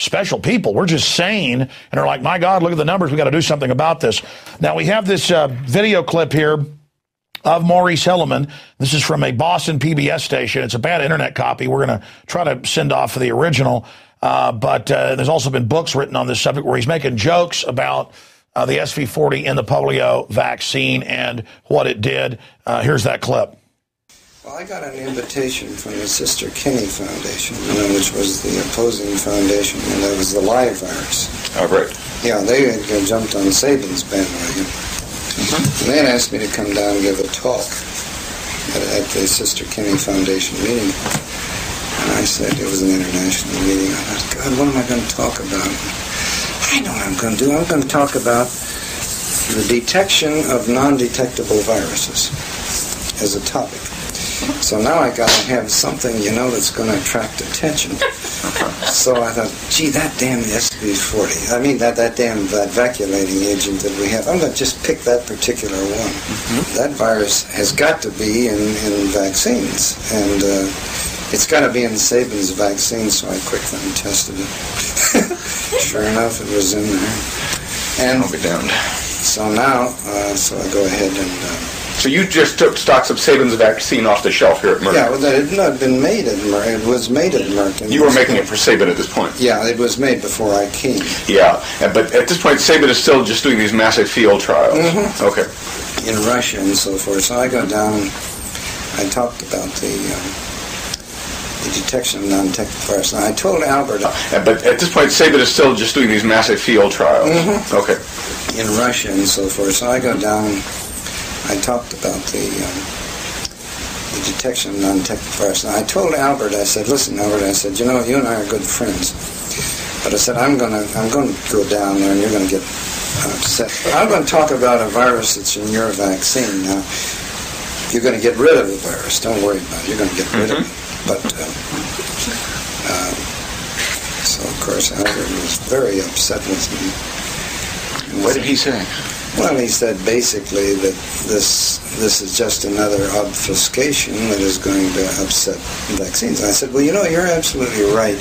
special people. We're just sane and are like, my God, look at the numbers. We got to do something about this. Now, we have this video clip here of Maurice Hilleman. This is from a Boston PBS station. It's a bad internet copy. We're going to try to send off for the original. But there's also been books written on this subject where he's making jokes about the SV40 and the polio vaccine and what it did. Here's that clip. Well, I got an invitation from the Sister Kinney Foundation, which was the opposing foundation, and that was the live virus. Oh, right. Yeah, they had jumped on Sabin's bandwagon. And they had asked me to come down and give a talk at the Sister Kinney Foundation meeting. And I said, it was an international meeting. I thought, God, what am I going to talk about? I know what I'm going to do. I'm going to talk about the detection of non-detectable viruses as a topic. So now I got to have something, that's going to attract attention. So I thought, gee, that damn SV40, that vacuolating agent that we have, I'm going to just pick that particular one. That virus has got to be in vaccines, and it's got to be in Sabin's vaccine, so I quickly tested it. Sure enough, it was in there. And I'll be damned. So now, so I go ahead and... So you just took stocks of Sabin's vaccine off the shelf here at Merck? Yeah, well, it had not been made at Merck. It was made at Merck. You were making it for Sabin at this point? Yeah, it was made before I came. Yeah, but at this point, Sabin is still just doing these massive field trials. Okay. In Russia and so forth. So I go down, I talked about the detection of non-detectable virus. Now, I told Albert... but at this point, Sabin is still just doing these massive field trials. Okay. In Russia and so forth. So I go down... I talked about the detection of non-detectable virus. Now, I told Albert, I said, listen, Albert, I said, you and I are good friends. But I said, I'm going to go down there and you're going to get upset. I'm going to talk about a virus that's in your vaccine. Now, you're going to get rid of the virus. Don't worry about it. You're going to get rid of it. But, so, of course, Albert was very upset with me. What did he say? Well, he said basically that this is just another obfuscation that is going to upset vaccines. And I said, well, you're absolutely right.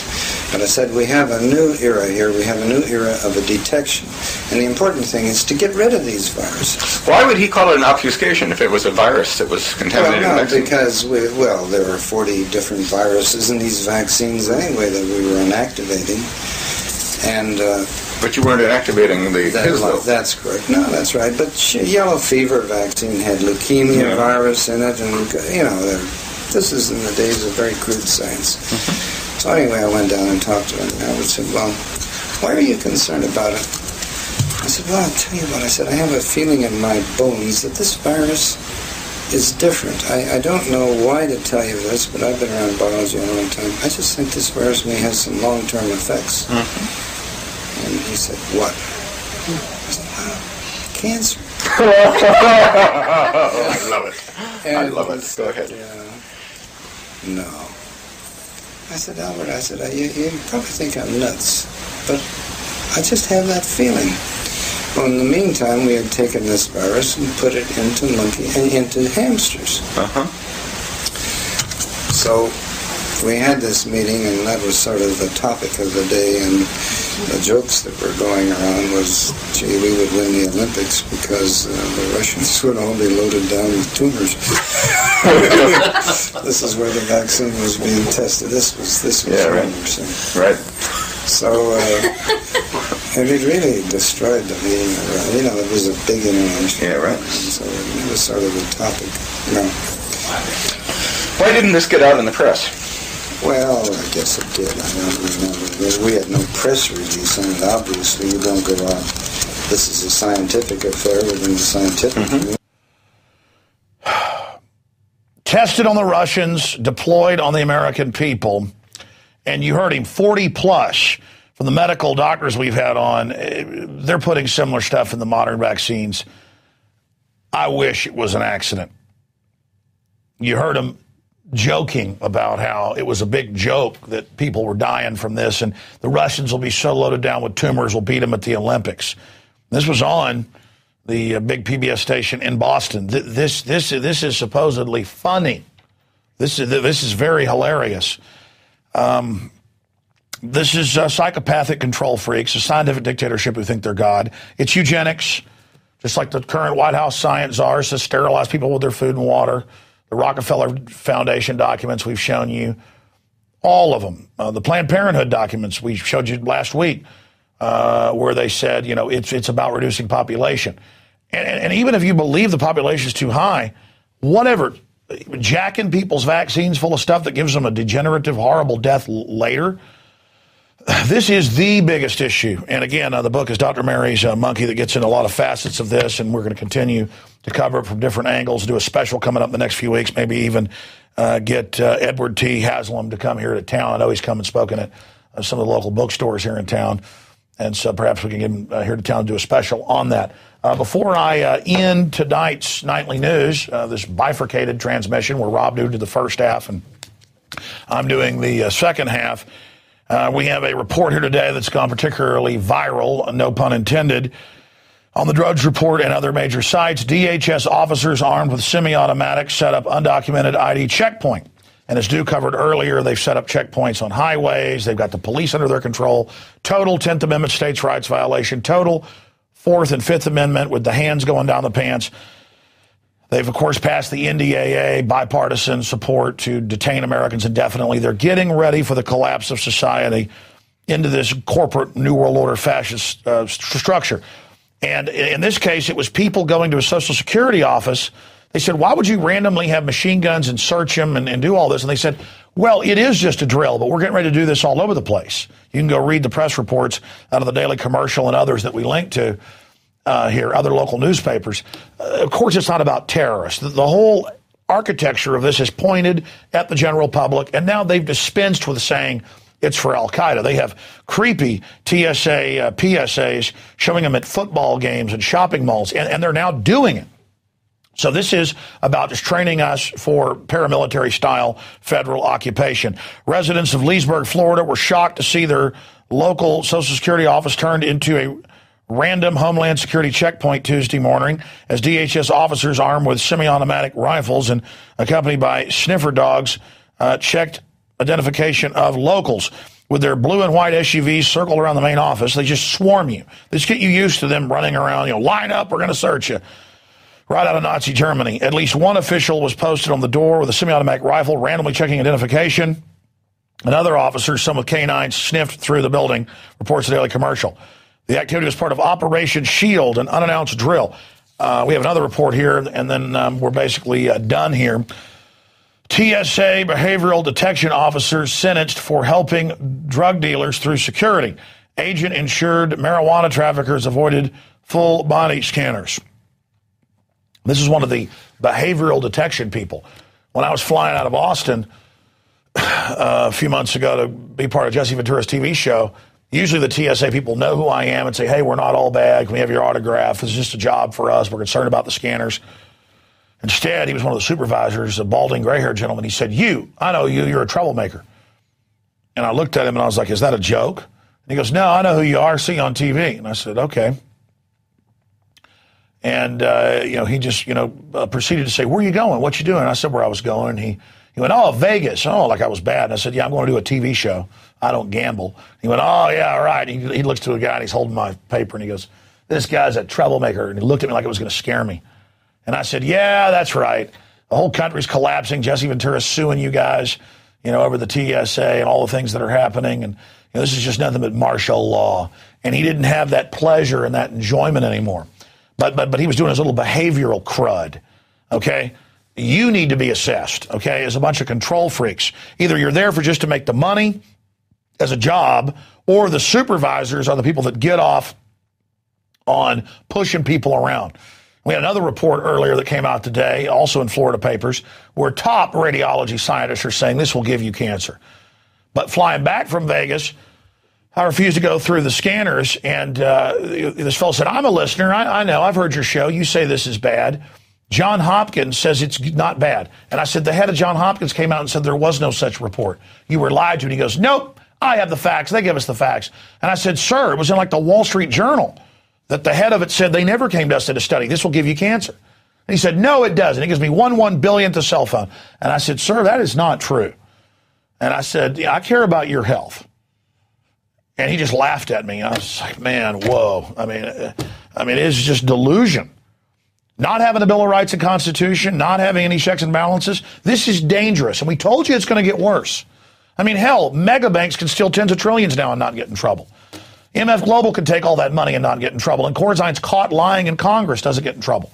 But I said, we have a new era here. We have a new era of a detection. And the important thing is to get rid of these viruses. Why would he call it an obfuscation if it was a virus that was contaminated? Well, no, because, there are 40 different viruses in these vaccines anyway that we were inactivating. And... but you weren't inactivating That's correct. No, that's right. But yellow fever vaccine had leukemia virus in it, and this is in the days of very crude science. So anyway, I went down and talked to him, and Albert said, well, why are you concerned about it? I said, well, I'll tell you what. I said, I have a feeling in my bones that this virus is different. I don't know why to tell you this, but I've been around biology a long time. I just think this virus may have some long-term effects. And he said, what? I said, cancer. I love it. And I love it. Go ahead. No. I said, Albert, you probably think I'm nuts, but I just have that feeling. Well, in the meantime, we had taken this virus and put it into hamsters. So we had this meeting, and that was sort of the topic of the day, and the jokes that were going around was, gee, we would win the Olympics because the Russians would all be loaded down with tumors. This is where the vaccine was being tested. This was right. Right. So, and it really destroyed the meeting. It was a big international. Yeah, right. So it was sort of the topic. Why didn't this get out in the press? Well, I guess it did. I don't remember. We had no press release on it. Obviously, you don't go out. This is a scientific affair within the scientific community. Tested on the Russians, deployed on the American people. And you heard him, 40 plus from the medical doctors we've had on. They're putting similar stuff in the modern vaccines. I wish it was an accident. You heard him joking about how it was a big joke that people were dying from this, and the Russians will be so loaded down with tumors, we'll beat them at the Olympics. This was on the big PBS station in Boston. This is supposedly funny. This is very hilarious. This is psychopathic control freaks, a scientific dictatorship who think they're God. It's eugenics, just like the current White House science czars to sterilize people with their food and water. The Rockefeller Foundation documents we've shown you, all of them. The Planned Parenthood documents we showed you last week, where they said, it's about reducing population. And even if you believe the population is too high, whatever, jacking people's vaccines full of stuff that gives them a degenerative, horrible death later, this is the biggest issue. And again, the book is Dr. Mary's Monkey that gets into a lot of facets of this, and we're going to continue to cover it from different angles, do a special coming up in the next few weeks, maybe even get Edward T. Haslam to come here to town. I know he's come and spoken at some of the local bookstores here in town, and so perhaps we can get him here to town and do a special on that. Before I end tonight's nightly news, this bifurcated transmission where Rob did the first half and I'm doing the second half, we have a report here today that's gone particularly viral, no pun intended, on the Drudge Report and other major sites. DHS officers armed with semi-automatics set up undocumented ID checkpoint. And as Stu covered earlier, they've set up checkpoints on highways. They've got the police under their control. Total 10th Amendment states' rights violation. Total 4th and 5th Amendment with the hands going down the pants. They've, of course, passed the NDAA, bipartisan support to detain Americans indefinitely. They're getting ready for the collapse of society into this corporate New World Order fascist structure. And in this case, it was people going to a Social Security office. They said, why would you randomly have machine guns and search them and do all this? And they said, well, it is just a drill, but we're getting ready to do this all over the place. You can go read the press reports out of the Daily Commercial and others that we link to here, other local newspapers. Of course, it's not about terrorists. The whole architecture of this is pointed at the general public, and now they've dispensed with saying it's for al-Qaeda. They have creepy TSA PSAs showing them at football games and shopping malls, and they're now doing it. So this is about just training us for paramilitary-style federal occupation. Residents of Leesburg, Florida, were shocked to see their local Social Security office turned into a random Homeland Security checkpoint Tuesday morning as DHS officers armed with semi-automatic rifles and accompanied by sniffer dogs checked identification of locals. With their blue and white SUVs circled around the main office, they just swarm you. They just get you used to them running around, line up, we're going to search you. Right out of Nazi Germany. At least one official was posted on the door with a semi-automatic rifle, randomly checking identification. Another officer, some with canines, sniffed through the building, reports the Daily Commercial. The activity was part of Operation Shield, an unannounced drill. We have another report here, and then we're basically done here. TSA behavioral detection officers sentenced for helping drug dealers through security. Agent-insured marijuana traffickers avoided full body scanners. This is one of the behavioral detection people. When I was flying out of Austin a few months ago to be part of Jesse Ventura's TV show, usually the TSA people know who I am and say, hey, we're not all bad. Can we have your autograph? This is just a job for us. We're concerned about the scanners. Instead, he was one of the supervisors, a balding, gray-haired gentleman. He said, I know you. You're a troublemaker. And I looked at him and I was like, is that a joke? And he goes, no, I know who you are. See you on TV. And I said, okay. And, he just, proceeded to say, where are you going? What you doing? And I said where I was going. He went, oh, Vegas. Oh, like I was bad. And I said, yeah, I'm going to do a TV show. I don't gamble. He went, oh, yeah, all right. He looks to a guy and he's holding my paper and he goes, this guy's a troublemaker. And he looked at me like it was going to scare me. And I said, yeah, that's right. The whole country's collapsing. Jesse Ventura's suing you guys, over the TSA and all the things that are happening. And this is just nothing but martial law. And he didn't have that pleasure and that enjoyment anymore. But he was doing his little behavioral crud, okay? You need to be assessed, okay, as a bunch of control freaks. Either you're there for just to make the money as a job, or the supervisors are the people that get off on pushing people around. We had another report earlier that came out today, also in Florida papers, where top radiology scientists are saying this will give you cancer. But flying back from Vegas, I refused to go through the scanners, and this fellow said, I'm a listener. I know. I've heard your show. You say this is bad. John Hopkins says it's not bad. And I said, the head of John Hopkins came out and said there was no such report. You were lied to. And he goes, nope, I have the facts. They give us the facts. And I said, sir, it was in like the Wall Street Journal that the head of it said they never came to us to study. This will give you cancer. And he said, no, it doesn't. It gives me 1 billionth a cell phone. And I said, sir, that is not true. And I said, I care about your health. And he just laughed at me. I was like, man, whoa. I mean, it is just delusion. Not having a Bill of Rights and Constitution, not having any checks and balances, this is dangerous. And we told you it's going to get worse. I mean, hell, mega banks can steal tens of trillions now and not get in trouble. MF Global can take all that money and not get in trouble. And Corzine's caught lying in Congress, doesn't get in trouble.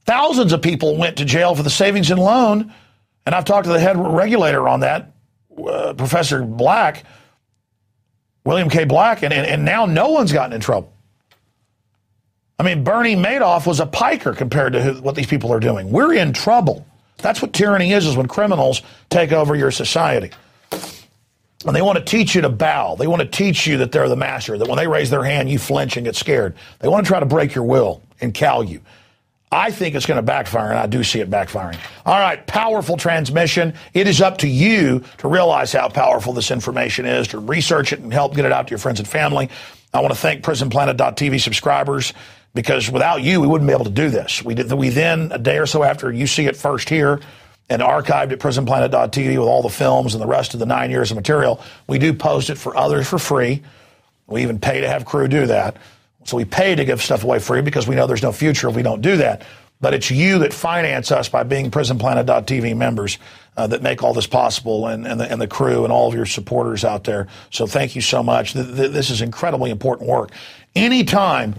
Thousands of people went to jail for the savings and loan. And I've talked to the head regulator on that, Professor Black, William K. Black, and now no one's gotten in trouble. I mean, Bernie Madoff was a piker compared to what these people are doing. We're in trouble. That's what tyranny is when criminals take over your society. And they want to teach you to bow. They want to teach you that they're the master, that when they raise their hand, you flinch and get scared. They want to try to break your will and cow you. I think it's going to backfire, and I do see it backfiring. All right, powerful transmission. It is up to you to realize how powerful this information is, to research it and help get it out to your friends and family. I want to thank PrisonPlanet.tv subscribers, because without you, we wouldn't be able to do this. We then, a day or so after you see it first here, and archived at PrisonPlanet.tv with all the films and the rest of the 9 years of material, we do post it for others for free. We even pay to have crew do that. So we pay to give stuff away free because we know there's no future if we don't do that. But it's you that finance us by being PrisonPlanet.tv members that make all this possible, and the crew and all of your supporters out there. So thank you so much. This is incredibly important work. Anytime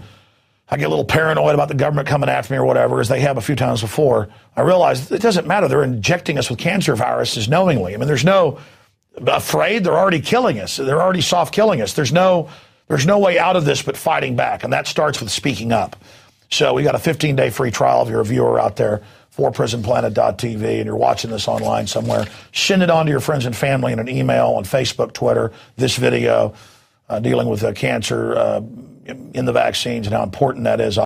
I get a little paranoid about the government coming after me or whatever, as they have a few times before, I realize it doesn't matter. They're injecting us with cancer viruses knowingly. I mean, there's no afraid. They're already killing us. They're already soft killing us. There's no way out of this but fighting back, and that starts with speaking up. So we got a 15-day free trial if you're a viewer out there for PrisonPlanet.tv and you're watching this online somewhere. Send it on to your friends and family in an email, on Facebook, Twitter, this video dealing with cancer in the vaccines and how important that is.